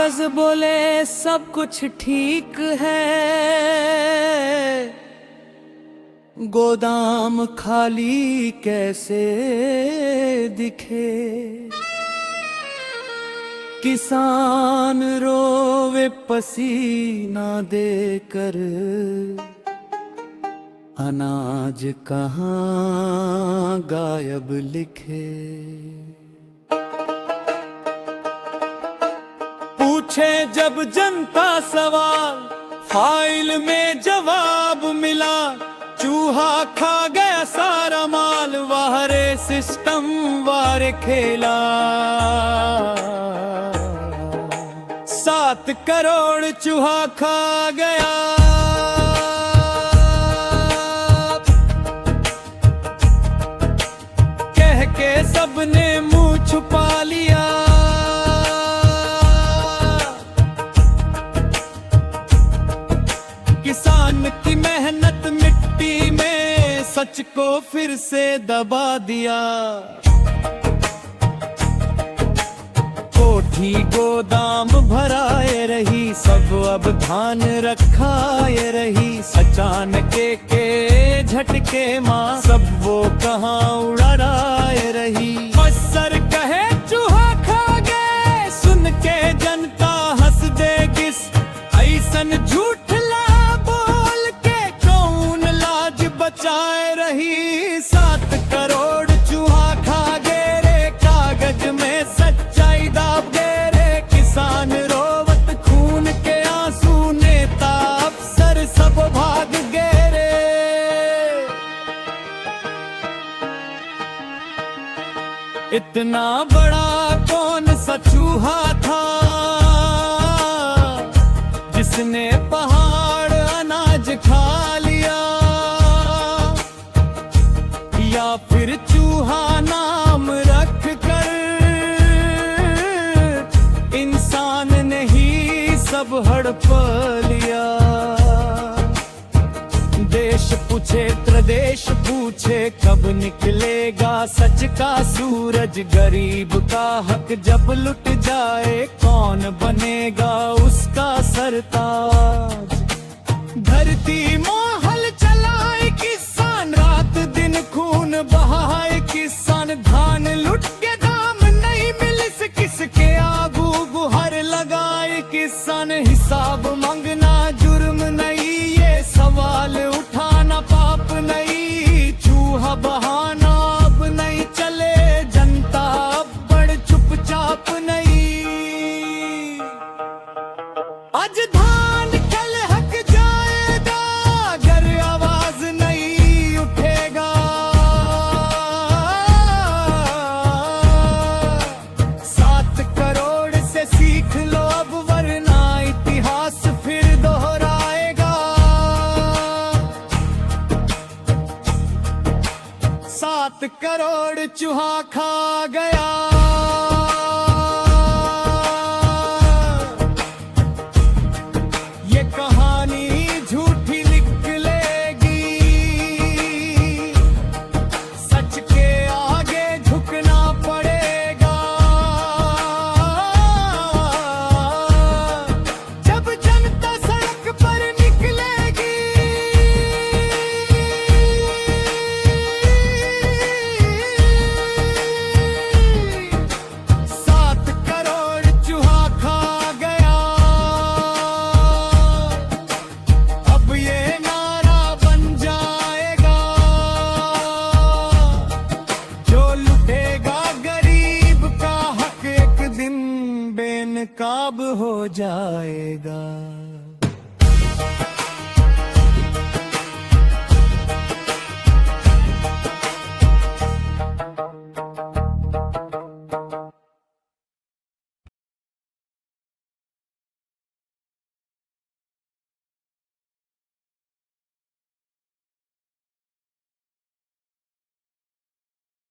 कागज बोले सब कुछ ठीक है, गोदाम खाली कैसे दिखे। किसान रोवे पसीना देकर, अनाज कहाँ गायब लिखे। पूछे जब जनता सवाल, फाइल में जवाब मिला। चूहा खा गया सारा माल, वारे सिस्टम वारे खेला। 7 करोड़ चूहा खा गया। कह के सबने मुंह छुपा लिया। किसान की मेहनत मिट्टी में, सच को फिर से दबा दिया। कोठी गोदाम भराए रही, सब अब धान रखाए रही। अचानक के झटके माँ सब वो कहाँ उड़ाए रही। मस्सर कहे चूहा खा गए, सुन के जनता हंस दे किस। ऐसन झूठ बचाए रही। 7 करोड़ चूहा खा गए रे, कागज में सच्चाई दाब गए रे। किसान रोवत खून के आंसू, नेता अफसर सब भाग गए रे। इतना बड़ा कौन सा चूहा था, जिसने पहाड़ अनाज खा लिया। या फिर चूहा नाम रख कर, इंसान ने ही सब हड़प लिया। देश पूछे प्रदेश पूछे, कब निकलेगा सच का सूरज। गरीब का हक जब लुट जाए, कौन बनेगा उसका सरताज। धरती मोहल चलाए किसान, रात दिन खून बहाए किसान। धान लुट के दाम नहीं मिले से, किसके आगू गुहार लगाए किसान। हिसाब मांगना जुर्म नहीं, ये सवाल उठाना पाप नहीं। चूहा बहाना अब नहीं चले, जनता अब बड़ चुपचाप नहीं। आज धान कल हक जाएगा, अगर आवाज नहीं उठेगा। 7 करोड़ से सीख लो अब, वरना इतिहास फिर दोहराएगा। 7 करोड़ चूहा खा गया।